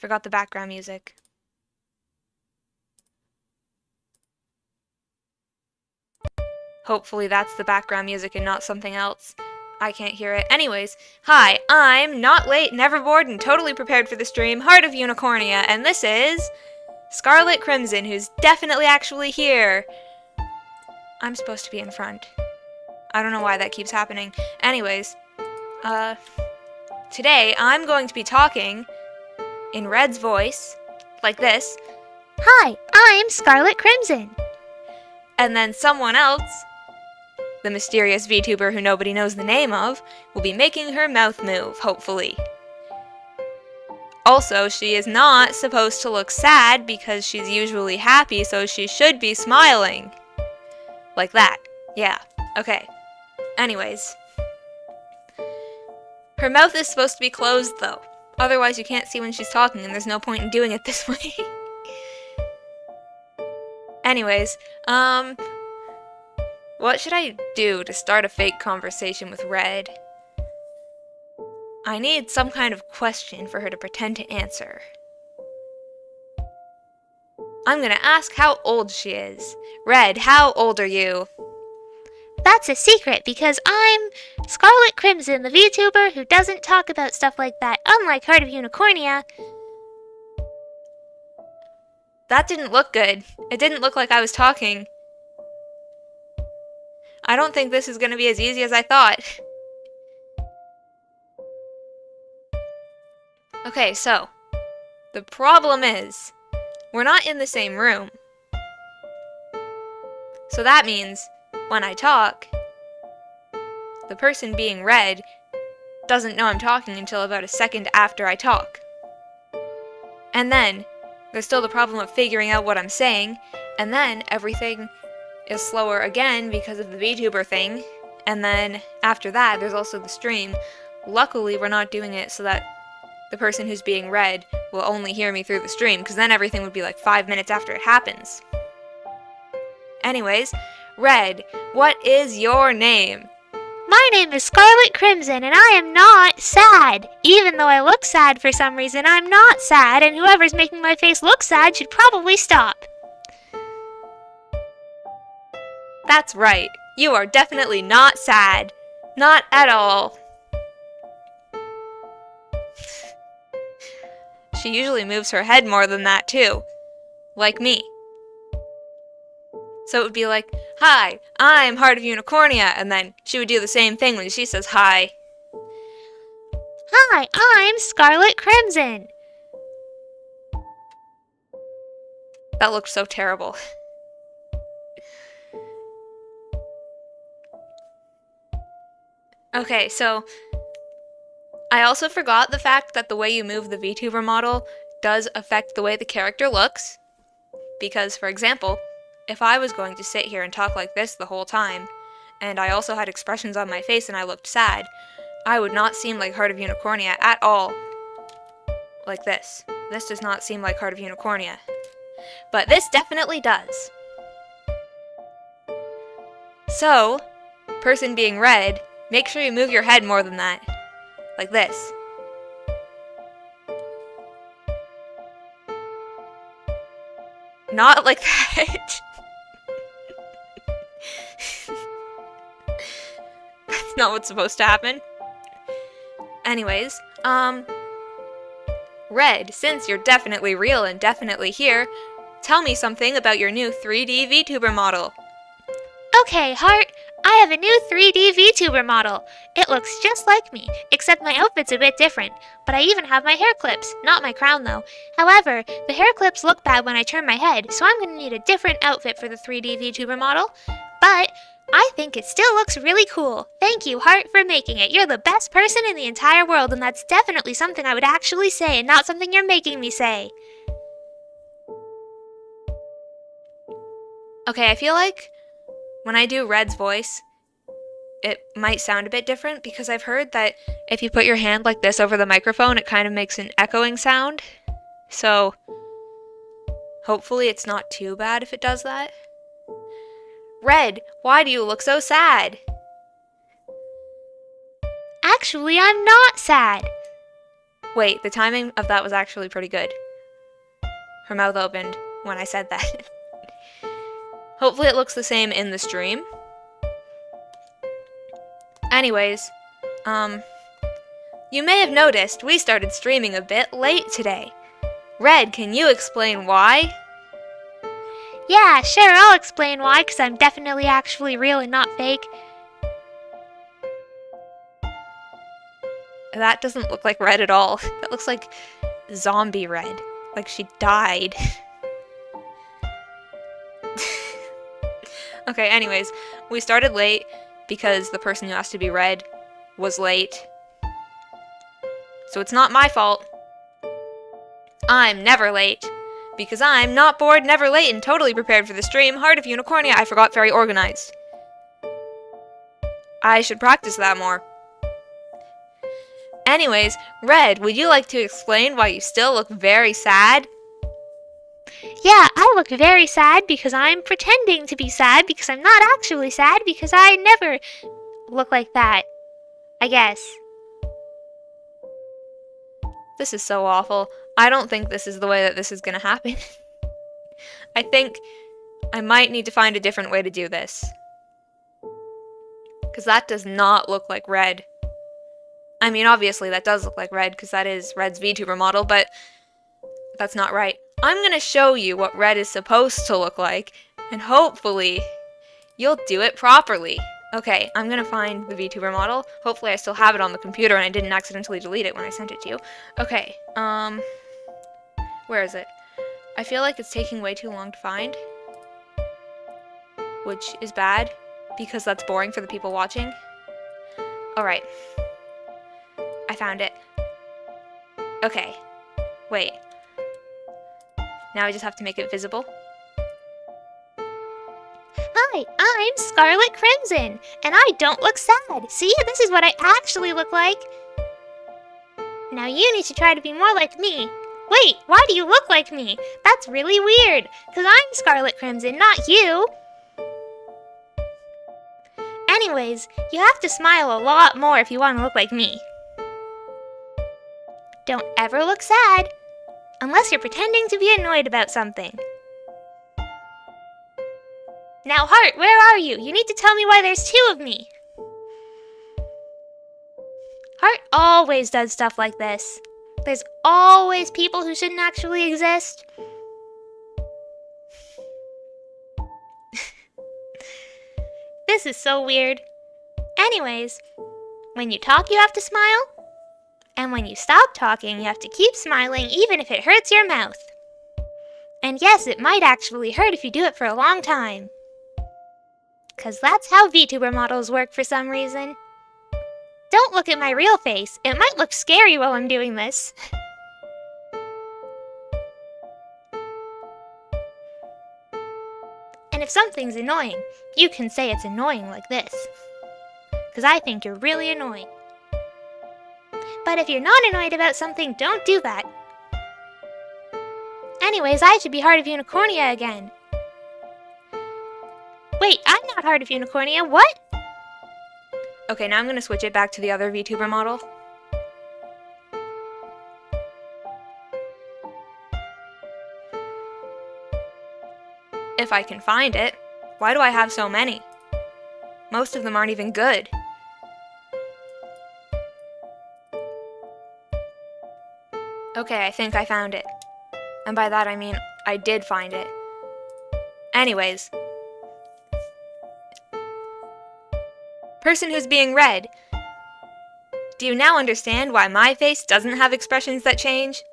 Forgot the background music. Hopefully that's the background music and not something else. I can't hear it. Anyways, hi, I'm not late, never bored, and totally prepared for the stream, Heart of Unicornia, and this is Scarlet Crimson, who's definitely actually here. I'm supposed to be in front. I don't know why that keeps happening. Anyways, today I'm going to be talking in Red's voice, like this. Hi, I'm Scarlet Crimson. And then someone else, the mysterious VTuber who nobody knows the name of, will be making her mouth move, hopefully. Also, she is not supposed to look sad because she's usually happy, so she should be smiling. Like that. Yeah. Okay. Anyways. Her mouth is supposed to be closed, though. Otherwise, you can't see when she's talking, and there's no point in doing it this way. Anyways, what should I do to start a fake conversation with Red? I need some kind of question for her to pretend to answer. I'm gonna ask how old she is. Red, how old are you? That's a secret because I'm Scarlet Crimson, the VTuber who doesn't talk about stuff like that, unlike Heart of Unicornia. That didn't look good. It didn't look like I was talking. I don't think this is gonna be as easy as I thought. Okay, so, the problem is, we're not in the same room. So that means, when I talk, the person being Red doesn't know I'm talking until about a second after I talk. And then, there's still the problem of figuring out what I'm saying, and then everything is slower again because of the VTuber thing, and then after that, there's also the stream. Luckily, we're not doing it so that the person who's being Red will only hear me through the stream, because then everything would be like 5 minutes after it happens. Anyways, Red, what is your name? My name is Scarlet Crimson, and I am not sad. Even though I look sad for some reason, I'm not sad, and whoever's making my face look sad should probably stop. That's right. You are definitely not sad. Not at all. She usually moves her head more than that, too. Like me. So it would be like, hi, I'm Heart of Unicornia, and then she would do the same thing when she says hi. Hi, I'm Scarlet Crimson. That looked so terrible. Okay, so I also forgot the fact that the way you move the VTuber model does affect the way the character looks. Because, for example, if I was going to sit here and talk like this the whole time, and I also had expressions on my face and I looked sad, I would not seem like Heart of Unicornia at all. Like this. This does not seem like Heart of Unicornia. But this definitely does. So, person being Red, make sure you move your head more than that. Like this. Not like that. That's not what's supposed to happen. Anyways, Red, since you're definitely real and definitely here, tell me something about your new 3D VTuber model. Okay, Heart, I have a new 3D VTuber model. It looks just like me, except my outfit's a bit different. But I even have my hair clips, not my crown though. However, the hair clips look bad when I turn my head, so I'm gonna need a different outfit for the 3D VTuber model. But I think it still looks really cool. Thank you, Heart, for making it. You're the best person in the entire world, and that's definitely something I would actually say, and not something you're making me say. Okay, I feel like when I do Red's voice, it might sound a bit different because I've heard that if you put your hand like this over the microphone, it kind of makes an echoing sound. So, hopefully it's not too bad if it does that. Red, why do you look so sad? Actually, I'm not sad. Wait, the timing of that was actually pretty good. Her mouth opened when I said that. Hopefully it looks the same in the stream. Anyways, you may have noticed we started streaming a bit late today. Red, can you explain why? Yeah, sure, I'll explain why, because I'm definitely actually real and not fake. That doesn't look like Red at all. That looks like zombie Red. Like she died. Okay, anyways, we started late because the person who asked to be Red was late. So it's not my fault. I'm never late. Because I'm not bored, never late, and totally prepared for the stream. Heart of Unicornia, I forgot, very organized. I should practice that more. Anyways, Red, would you like to explain why you still look very sad? Yeah, I look very sad because I'm pretending to be sad because I'm not actually sad because I never look like that. I guess. This is so awful. I don't think this is the way that this is gonna happen. I think I might need to find a different way to do this. Because that does not look like Red. I mean, obviously that does look like Red because that is Red's VTuber model, but that's not right. I'm gonna show you what Red is supposed to look like, and hopefully you'll do it properly. Okay, I'm gonna find the VTuber model. Hopefully I still have it on the computer and I didn't accidentally delete it when I sent it to you. Okay, where is it? I feel like it's taking way too long to find, which is bad because that's boring for the people watching. Alright, I found it. Okay, wait. Now I just have to make it visible. Hi, I'm Scarlet Crimson, and I don't look sad. See, this is what I actually look like. Now you need to try to be more like me. Wait, why do you look like me? That's really weird, because I'm Scarlet Crimson, not you. Anyways, you have to smile a lot more if you want to look like me. Don't ever look sad, unless you're pretending to be annoyed about something. Now, Heart, where are you? You need to tell me why there's two of me. Heart always does stuff like this. There's always people who shouldn't actually exist. This is so weird. Anyways, when you talk, you have to smile. And when you stop talking, you have to keep smiling even if it hurts your mouth. And yes, it might actually hurt if you do it for a long time. 'Cause that's how VTuber models work for some reason. Don't look at my real face. It might look scary while I'm doing this. And if something's annoying, you can say it's annoying like this. 'Cause I think you're really annoying. But if you're not annoyed about something, don't do that. Anyways, I should be Heart of Unicornia again. Wait, I'm not Heart of Unicornia, what? Okay, now I'm gonna switch it back to the other VTuber model. If I can find it. Why do I have so many? Most of them aren't even good. Okay, I think I found it. And by that I mean I did find it. Anyways. Person who's being read. Do you now understand why my face doesn't have expressions that change?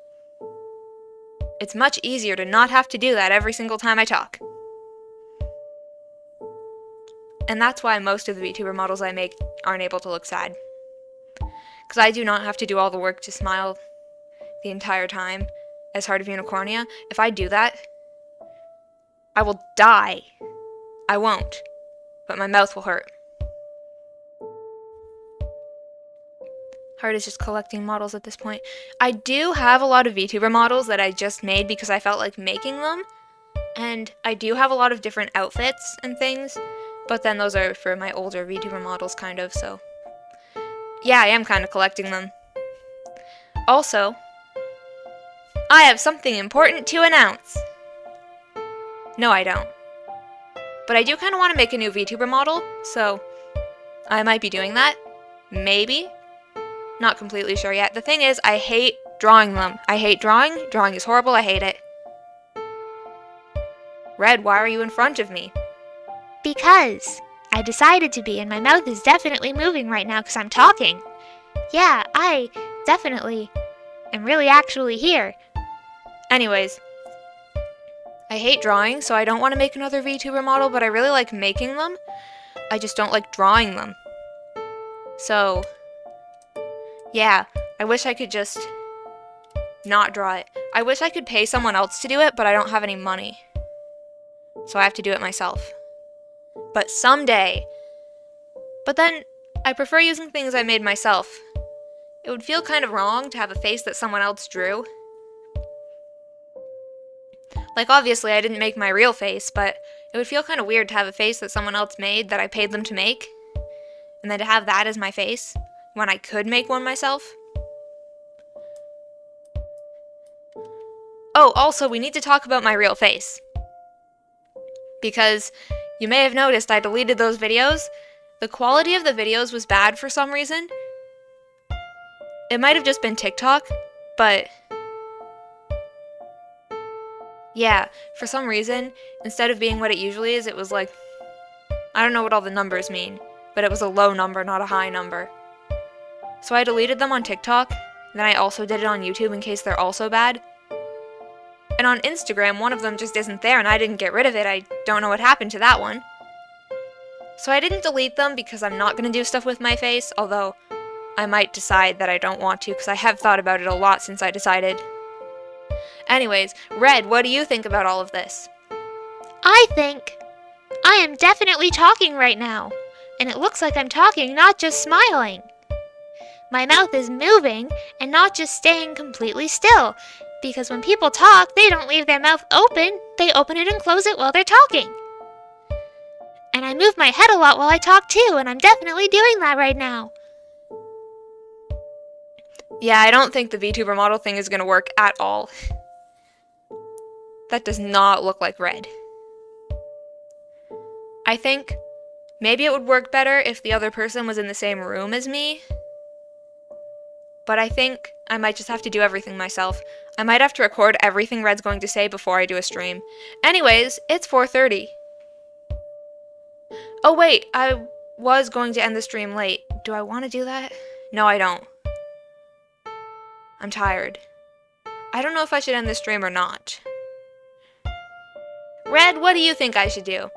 It's much easier to not have to do that every single time I talk. And that's why most of the VTuber models I make aren't able to look sad. Because I do not have to do all the work to smile the entire time as Heart of Unicornia. If I do that, I will die. I won't, but my mouth will hurt. Heart is just collecting models at this point. I do have a lot of VTuber models that I just made because I felt like making them. And I do have a lot of different outfits and things, but then those are for my older VTuber models kind of, so. Yeah, I am kind of collecting them. Also, I have something important to announce. No, I don't. But I do kind of want to make a new VTuber model, so I might be doing that. Maybe. Not completely sure yet. The thing is, I hate drawing them. I hate drawing. Drawing is horrible. I hate it. Red, why are you in front of me? Because I decided to be, and my mouth is definitely moving right now because I'm talking. Yeah, I definitely am really actually here. Anyways, I hate drawing, so I don't want to make another VTuber model, but I really like making them. I just don't like drawing them. So, yeah, I wish I could just not draw it. I wish I could pay someone else to do it, but I don't have any money. So I have to do it myself. But someday. But then, I prefer using things I made myself. It would feel kind of wrong to have a face that someone else drew. Like, obviously, I didn't make my real face, but it would feel kind of weird to have a face that someone else made that I paid them to make, and then to have that as my face, when I could make one myself. Oh, also, we need to talk about my real face. Because you may have noticed I deleted those videos. The quality of the videos was bad for some reason. It might have just been TikTok, but yeah, for some reason, instead of being what it usually is, it was like, I don't know what all the numbers mean, but it was a low number, not a high number. So I deleted them on TikTok, then I also did it on YouTube in case they're also bad. And on Instagram, one of them just isn't there and I didn't get rid of it. I don't know what happened to that one. So I didn't delete them because I'm not going to do stuff with my face, although I might decide that I don't want to because I have thought about it a lot since I decided. Anyways, Red, what do you think about all of this? I think I am definitely talking right now, and it looks like I'm talking, not just smiling. My mouth is moving and not just staying completely still, because when people talk, they don't leave their mouth open, they open it and close it while they're talking. And I move my head a lot while I talk too, and I'm definitely doing that right now. Yeah, I don't think the VTuber model thing is going to work at all. That does not look like Red. I think maybe it would work better if the other person was in the same room as me. But I think I might just have to do everything myself. I might have to record everything Red's going to say before I do a stream. Anyways, it's 4:30. Oh wait, I was going to end the stream late. Do I want to do that? No, I don't. I'm tired. I don't know if I should end the stream or not. Red, what do you think I should do?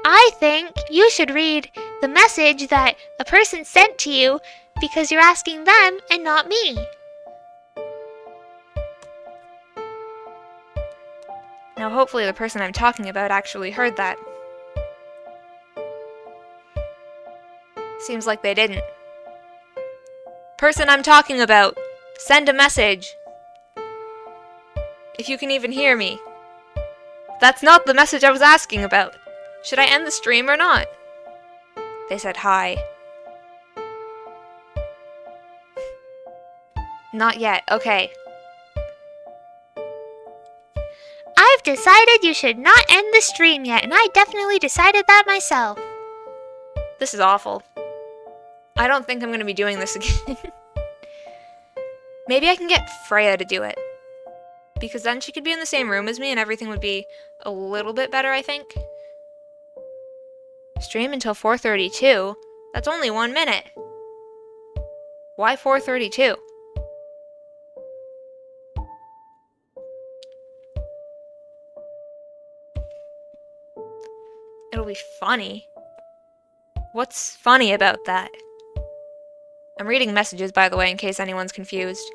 I think you should read the message that a person sent to you because you're asking them and not me. Now hopefully the person I'm talking about actually heard that. Seems like they didn't. Person I'm talking about, send a message. If you can even hear me. That's not the message I was asking about. Should I end the stream or not? They said hi. Not yet, okay. I've decided you should not end the stream yet, and I definitely decided that myself. This is awful. I don't think I'm going to be doing this again. Maybe I can get Freya to do it. Because then she could be in the same room as me and everything would be a little bit better, I think. Stream until 4:32? That's only 1 minute. Why 4:32? It'll be funny. What's funny about that? I'm reading messages, by the way, in case anyone's confused.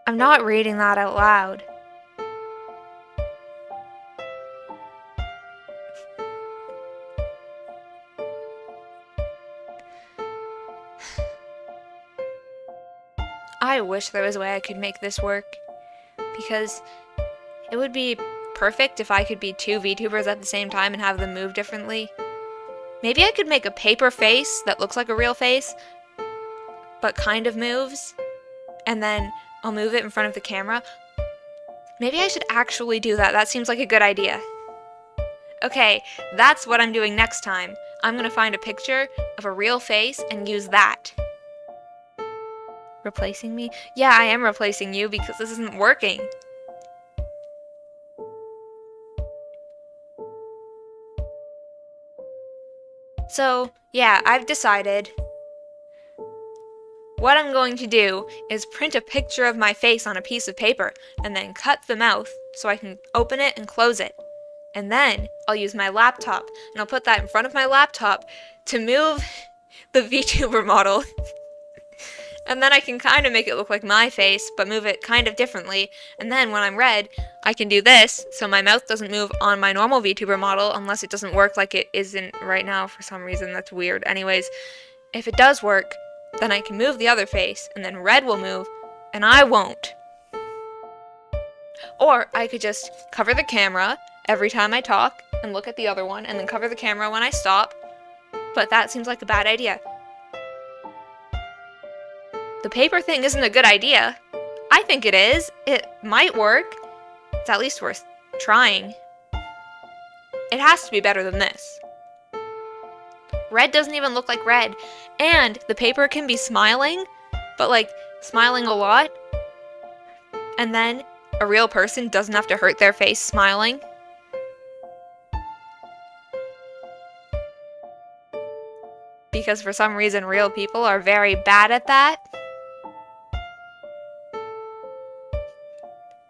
I'm not reading that out loud. I wish there was a way I could make this work. Because it would be perfect if I could be two VTubers at the same time and have them move differently. Maybe I could make a paper face that looks like a real face, but kind of moves, and then I'll move it in front of the camera. Maybe I should actually do that. That seems like a good idea. Okay, that's what I'm doing next time. I'm gonna find a picture of a real face and use that. Replacing me? Yeah, I am replacing you because this isn't working. So, yeah, I've decided. What I'm going to do is print a picture of my face on a piece of paper and then cut the mouth so I can open it and close it. And then I'll use my laptop and I'll put that in front of my laptop to move the VTuber model. And then I can kind of make it look like my face, but move it kind of differently. And then when I'm red, I can do this, so my mouth doesn't move on my normal VTuber model unless it doesn't work like it isn't right now for some reason. That's weird. Anyways, if it does work, then I can move the other face, and then red will move, and I won't. Or I could just cover the camera every time I talk, and look at the other one, and then cover the camera when I stop. But that seems like a bad idea. The paper thing isn't a good idea. I think it is. It might work. It's at least worth trying. It has to be better than this. Red doesn't even look like red. And the paper can be smiling, but like smiling a lot. And then a real person doesn't have to hurt their face smiling. Because for some reason real people are very bad at that.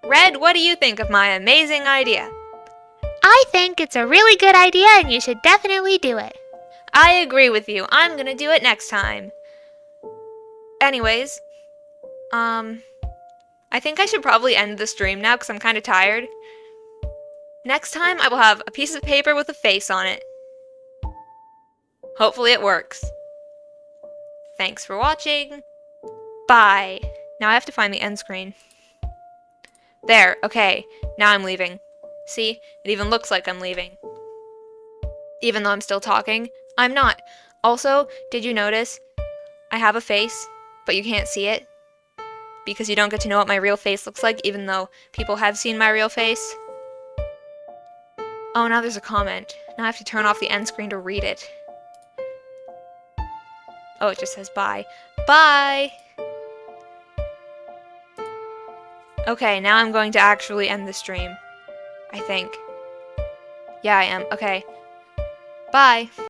Red, what do you think of my amazing idea? I think it's a really good idea and you should definitely do it. I agree with you. I'm gonna do it next time. Anyways, I think I should probably end the stream now because I'm kind of tired. Next time I will have a piece of paper with a face on it. Hopefully it works. Thanks for watching. Bye. Now I have to find the end screen. There, okay, now I'm leaving. See, it even looks like I'm leaving. Even though I'm still talking, I'm not. Also, did you notice I have a face, but you can't see it? Because you don't get to know what my real face looks like, even though people have seen my real face. Oh, now there's a comment. Now I have to turn off the end screen to read it. Oh, it just says bye. Bye! Okay, now I'm going to actually end the stream. I think. Yeah, I am. Okay. Bye.